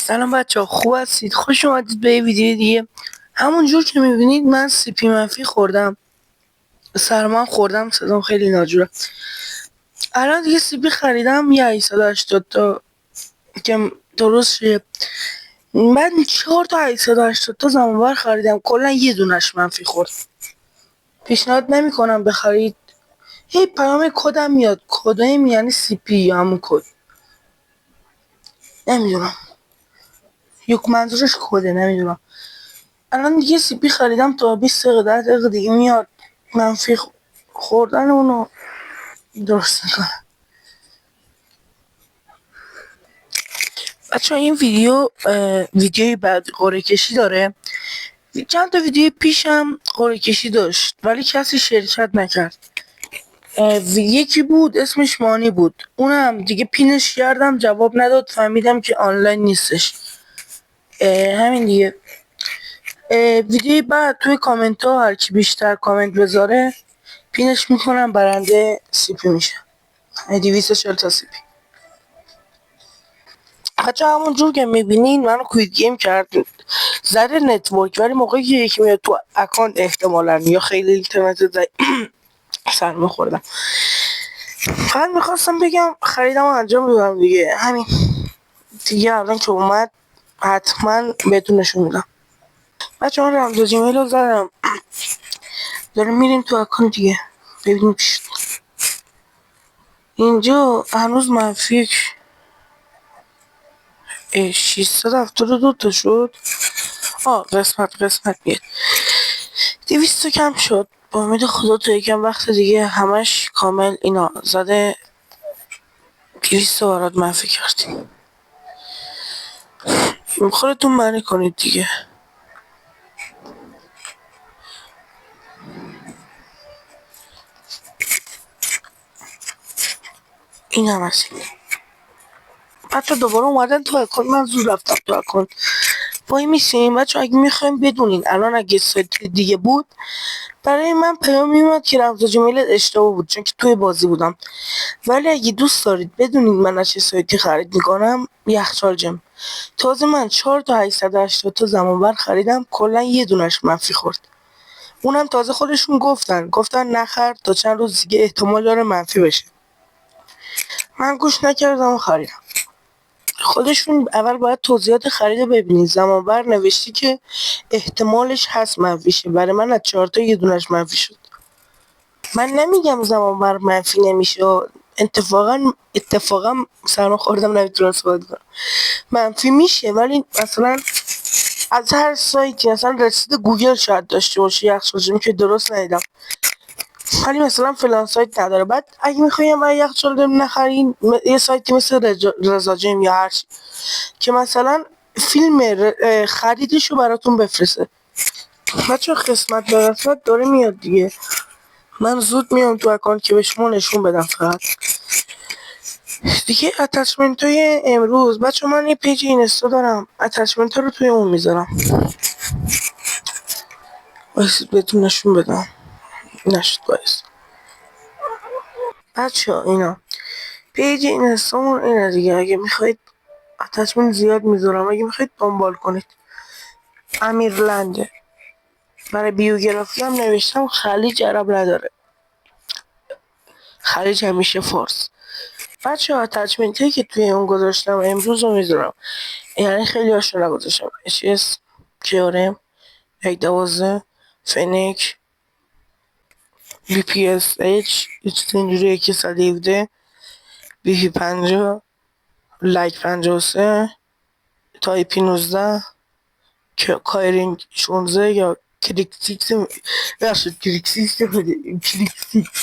سلام بچه ها، خوب هستید؟ خوش اومدید به یه ویدیو دیگه. همونجور که میبینید من سیپی منفی خوردم، سرما هم خوردم، صدام خیلی ناجوره. الان دیگه سیپی خریدم یه 880 تا که درست شه. من 4 تا 880 تا زمانبر خریدم، کلا یه دونش منفی خورد. پیشنهاد نمیکنم بخرید. هی پیام کدم میاد، کدام یعنی سیپی یا همون کد نمیدونم، یک منظورش کده نمیدونم. الان دیگه سیپی خریدم تا 20 دقیقه 10 دقیقه دیگه میاد منفی خوردن اونو درست میکنم. بچه این ویدیوی بعد قرعه کشی داره. چند تا ویدیو پیشم قرعه کشی داشت ولی کسی شرکت نکرد. یکی بود اسمش مانی بود، اونم دیگه پینش کردم جواب نداد، فهمیدم که آنلاین نیستش. همین دیگه. ویدیوی بعد توی کامنت ها هر کی بیشتر کامنت بذاره پینش میکنم، برنده سیپی میشه. 240 تا سیپی. حتی همون جور که میبینین منو کویت گیم کرد، زده نتورک، ولی موقعی که یکی میاد تو اکانت احتمالا یا خیلی اینترنت سرما خوردم. فقط میخواستم بگم خریدم و انجام بدم دیگه، همین دیگه. الان که اومد حتما بهتون نشون میدم. بچه من رمز جیمیل رو زدم، داریم میریم تو اکانت دیگه ببینیم چی شد. اینجا هنوز منفی 672 تا شد. قسمت بیاد 200 کم شد. با امید خدا تا یکم وقت دیگه همش کامل اینا زده 200 برات منفی کردیم. خودتون معنی کنید دیگه. این هم هست. بچه دوباره اومدن تو اکانت، من زود رفتم تو اکانت. وای میسیم بچه اگه میخوایم بدونین الان اگه سایت دیگه بود برای من پیام میومد که رمز جیمیلت اشتباه بود چون که توی بازی بودم. ولی اگه دوست دارید بدونید من از چه سایتی خرید میکنم، یخچال جم. تازه من 4 تا 880 تا زمانبر خریدم، کلا یه دونش منفی خورد. اونم تازه خودشون گفتن نخر تا چند روز دیگه احتمال داره منفی بشه. من گوش نکردم و خریدم. خودشون اول باید توضیحات خرید ببینید. زمانبر نوشتی که احتمالش هست منفی شه، برای من از 4 تا یه دونش منفی شد. من نمیگم زمانبر منفی نمیشه، اتفاقا سرما خوردم نمیتونم صحبت کنم، منفی میشه، ولی مثلا از هر سایتی، مثلا رسید گوگل شاید داشته باشه یخچال جم که درست ندیدم، ولی مثلا فلان سایت نداره. بعد اگه میخوایم یخچال جم نخرین، یه سایتی مثل رضا جم یا هر چی که مثلا فیلم خریدشو براتون بفرسته. بچه قسمت به قسمت داره میاد دیگه. من زود میام تو اکانت که به شما نشون بدم. فقط دیگه اتچمنت های امروز بچه من یه پیج اینستا دارم، اتچمنت ها رو توی اون میذارم. بایستید بهتون نشون بدم. نشد بایست. بچه ها اینا پیج اینستامون اینه دیگه. اگه میخواید اتچمنت زیاد میذارم، اگه میخواید دنبال کنید. امیرلنده. برای بیوگرافی هم نوشتم خلیج عرب نداره، خلیج همیشه فارس. بچه ها اتچمنت هایی که توی اون گذاشتم امروز رو میذارم، یعنی خیلی هاشو نگذاشتم. HS KRM 12 فنک VPSH یه چیز اینجوری که 117 BP 50 لایک 53 تایپی 19 کایرینگ 16 یا کریکسیکس. بخشید کریکسیکس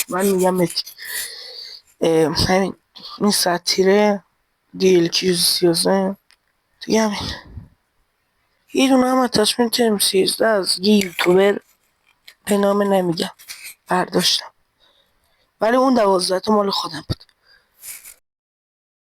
من میگم همین. این ساتیره DLQ 33 دیگه. همین یه دونه هم اتچمنت M13 از یه یوتیوبر به نام نمیگم برداشتم، ولی اون 12 تا مال خودم بود.